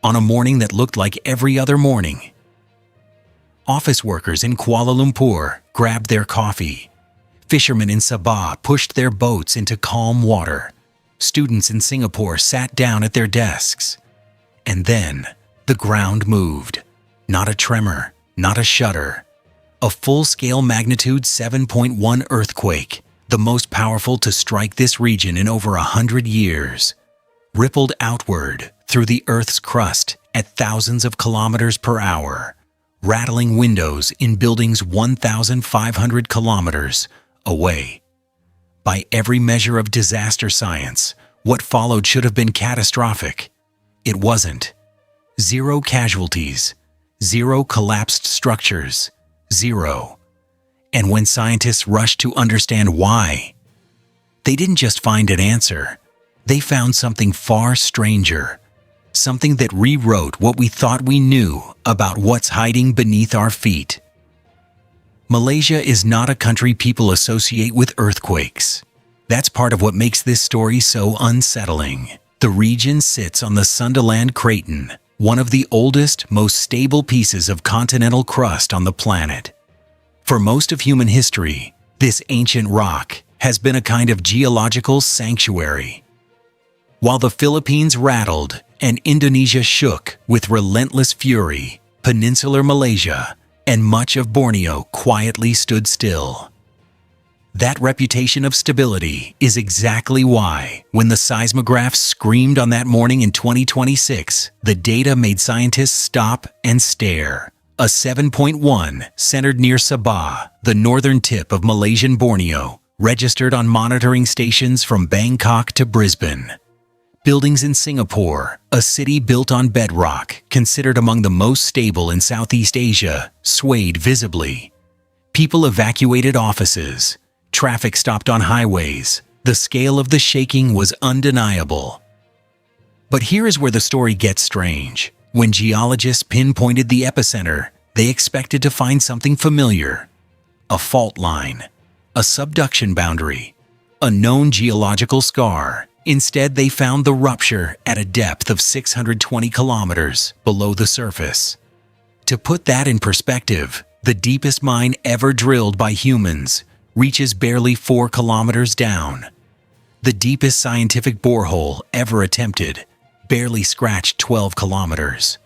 on a morning that looked like every other morning. Office workers in Kuala Lumpur grabbed their coffee. Fishermen in Sabah pushed their boats into calm water. Students in Singapore sat down at their desks. And then, the ground moved. Not a tremor, not a shudder. A full-scale magnitude 7.1 earthquake, the most powerful to strike this region in over 100 years, rippled outward through the Earth's crust at thousands of kilometers per hour, rattling windows in buildings 1,500 kilometers away. By every measure of disaster science, what followed should have been catastrophic. It wasn't. 0 casualties, 0 collapsed structures, 0. And when scientists rushed to understand why, they didn't just find an answer. They found something far stranger, something that rewrote what we thought we knew about what's hiding beneath our feet. Malaysia is not a country people associate with earthquakes. That's part of what makes this story so unsettling. The region sits on the Sundaland Craton, one of the oldest, most stable pieces of continental crust on the planet. For most of human history, this ancient rock has been a kind of geological sanctuary. While the Philippines rattled and Indonesia shook with relentless fury, peninsular Malaysia and much of Borneo quietly stood still. That reputation of stability is exactly why, when the seismographs screamed on that morning in 2026, the data made scientists stop and stare. A 7.1 centered near Sabah, the northern tip of Malaysian Borneo, registered on monitoring stations from Bangkok to Brisbane. Buildings in Singapore, a city built on bedrock, considered among the most stable in Southeast Asia, swayed visibly. People evacuated offices. Traffic stopped on highways. The scale of the shaking was undeniable. But here is where the story gets strange. When geologists pinpointed the epicenter, they expected to find something familiar. A fault line, a subduction boundary, a known geological scar. Instead, they found the rupture at a depth of 620 kilometers below the surface. To put that in perspective, the deepest mine ever drilled by humans reaches barely 4 kilometers down. The deepest scientific borehole ever attempted barely scratched 12 kilometers.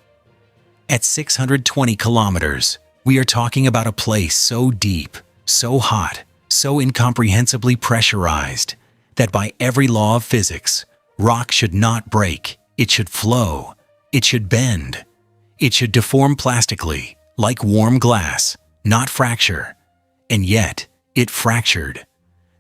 At 620 kilometers, we are talking about a place so deep, so hot, so incomprehensibly pressurized, that by every law of physics, rock should not break, it should flow, it should bend, it should deform plastically, like warm glass, not fracture. And yet, it fractured.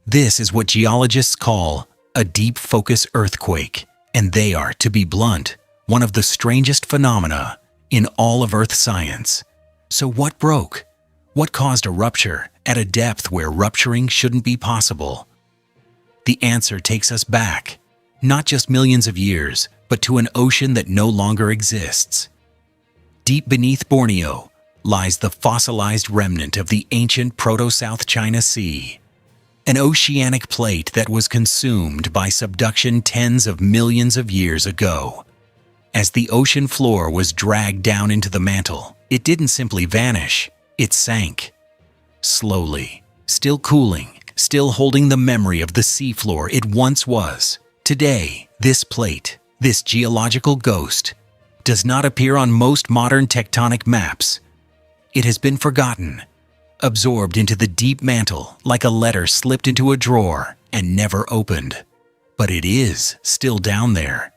This is what geologists call a deep focus earthquake, and they are, to be blunt, one of the strangest phenomena in all of Earth science. So what broke? What caused a rupture at a depth where rupturing shouldn't be possible? The answer takes us back, not just millions of years, but to an ocean that no longer exists. Deep beneath Borneo lies the fossilized remnant of the ancient Proto-South China Sea, an oceanic plate that was consumed by subduction tens of millions of years ago. As the ocean floor was dragged down into the mantle, it didn't simply vanish, it sank. Slowly, still cooling, still holding the memory of the seafloor it once was. Today, this plate, this geological ghost, does not appear on most modern tectonic maps. It has been forgotten, absorbed into the deep mantle like a letter slipped into a drawer and never opened. But it is still down there.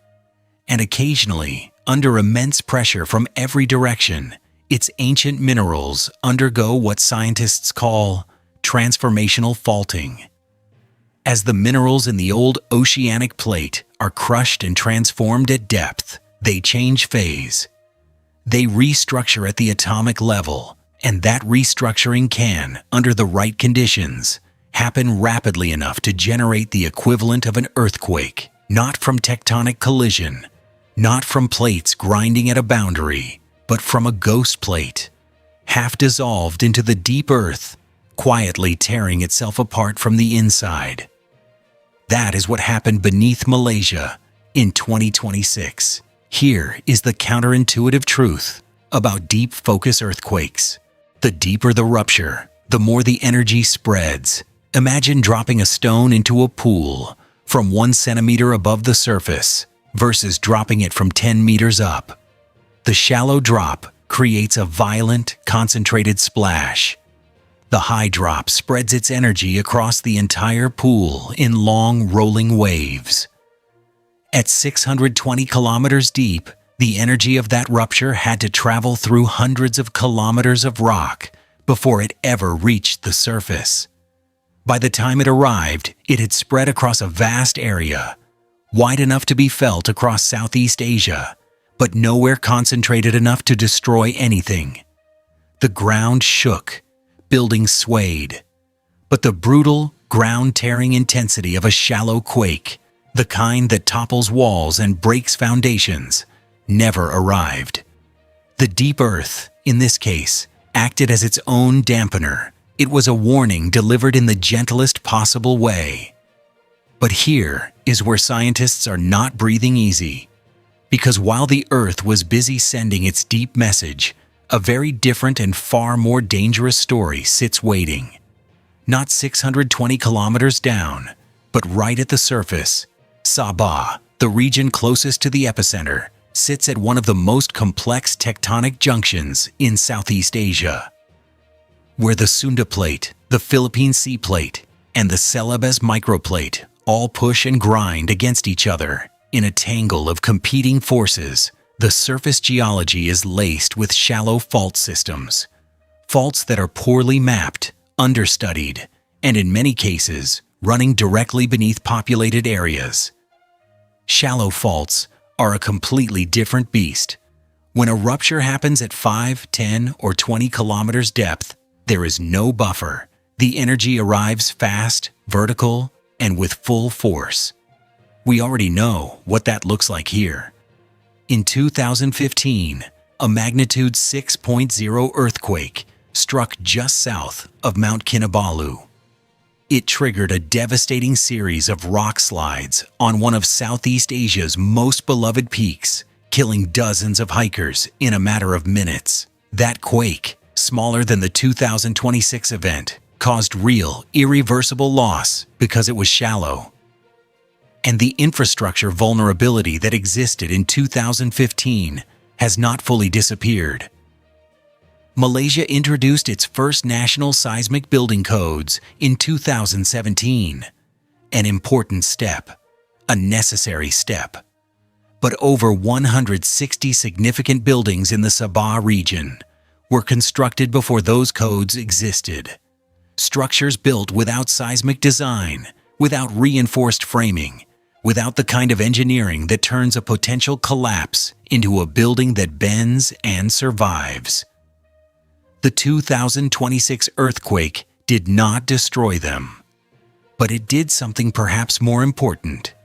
And occasionally, under immense pressure from every direction, its ancient minerals undergo what scientists call transformational faulting. As the minerals in the old oceanic plate are crushed and transformed at depth, they change phase. They restructure at the atomic level, and that restructuring can, under the right conditions, happen rapidly enough to generate the equivalent of an earthquake, not from tectonic collision, not from plates grinding at a boundary, but from a ghost plate, half dissolved into the deep earth, quietly tearing itself apart from the inside. That is what happened beneath Malaysia in 2026. Here is the counterintuitive truth about deep focus earthquakes. The deeper the rupture, the more the energy spreads. Imagine dropping a stone into a pool from 1 centimeter above the surface versus dropping it from 10 meters up. The shallow drop creates a violent, concentrated splash. The high drop spreads its energy across the entire pool in long, rolling waves. At 620 kilometers deep, the energy of that rupture had to travel through hundreds of kilometers of rock before it ever reached the surface. By the time it arrived, it had spread across a vast area, wide enough to be felt across Southeast Asia, but nowhere concentrated enough to destroy anything. The ground shook, buildings swayed, but the brutal, ground-tearing intensity of a shallow quake, the kind that topples walls and breaks foundations, never arrived. The deep earth, in this case, acted as its own dampener. It was a warning delivered in the gentlest possible way. But here is where scientists are not breathing easy. Because while the Earth was busy sending its deep message, a very different and far more dangerous story sits waiting. Not 620 kilometers down, but right at the surface, Sabah, the region closest to the epicenter, sits at one of the most complex tectonic junctions in Southeast Asia, where the Sunda Plate, the Philippine Sea Plate, and the Celebes Microplate all push and grind against each other. In a tangle of competing forces, the surface geology is laced with shallow fault systems, faults that are poorly mapped, understudied, and in many cases, running directly beneath populated areas. Shallow faults are a completely different beast. When a rupture happens at 5, 10, or 20 kilometers depth, there is no buffer. The energy arrives fast, vertical, and with full force. We already know what that looks like here. In 2015, a magnitude 6.0 earthquake struck just south of Mount Kinabalu. It triggered a devastating series of rock slides on one of Southeast Asia's most beloved peaks, killing dozens of hikers in a matter of minutes. That quake, smaller than the 2026 event, caused real, irreversible loss because it was shallow. And the infrastructure vulnerability that existed in 2015 has not fully disappeared. Malaysia introduced its first national seismic building codes in 2017, an important step, a necessary step. But over 160 significant buildings in the Sabah region were constructed before those codes existed. Structures built without seismic design, without reinforced framing, without the kind of engineering that turns a potential collapse into a building that bends and survives. The 2026 earthquake did not destroy them, but it did something perhaps more important.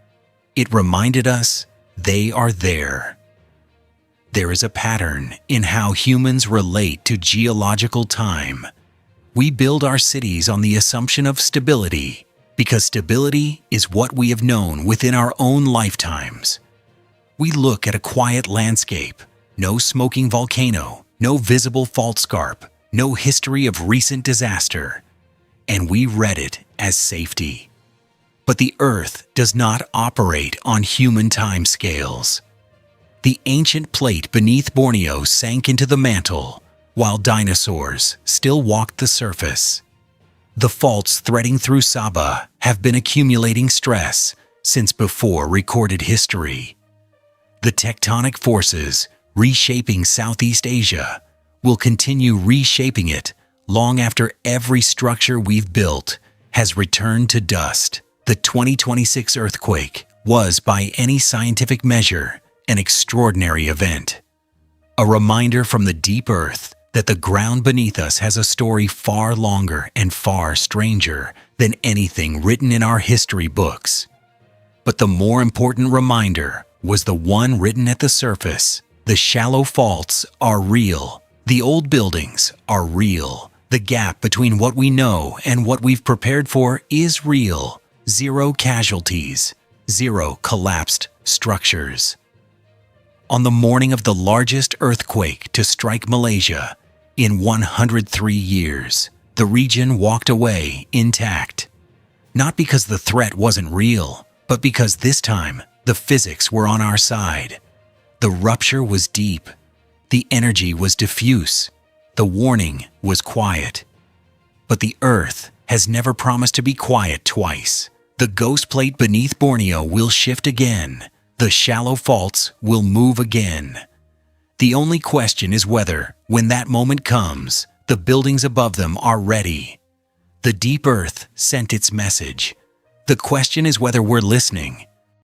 It reminded us they are there. There is a pattern in how humans relate to geological time. We build our cities on the assumption of stability, because stability is what we have known within our own lifetimes. We look at a quiet landscape, no smoking volcano, no visible fault scarp, no history of recent disaster, and we read it as safety. But the Earth does not operate on human timescales. The ancient plate beneath Borneo sank into the mantle, while dinosaurs still walked the surface. The faults threading through Sabah have been accumulating stress since before recorded history. The tectonic forces reshaping Southeast Asia will continue reshaping it long after every structure we've built has returned to dust. The 2026 earthquake was, by any scientific measure, an extraordinary event. A reminder from the deep earth that the ground beneath us has a story far longer and far stranger than anything written in our history books. But the more important reminder was the one written at the surface. The shallow faults are real. The old buildings are real. The gap between what we know and what we've prepared for is real. 0 casualties, 0 collapsed structures. On the morning of the largest earthquake to strike Malaysia in 103 years, the region walked away intact. Not because the threat wasn't real, but because this time the physics were on our side. The rupture was deep. The energy was diffuse. The warning was quiet. But the Earth has never promised to be quiet twice. The ghost plate beneath Borneo will shift again. The shallow faults will move again. The only question is whether, when that moment comes, the buildings above them are ready. The deep Earth sent its message. The question is whether we're listening.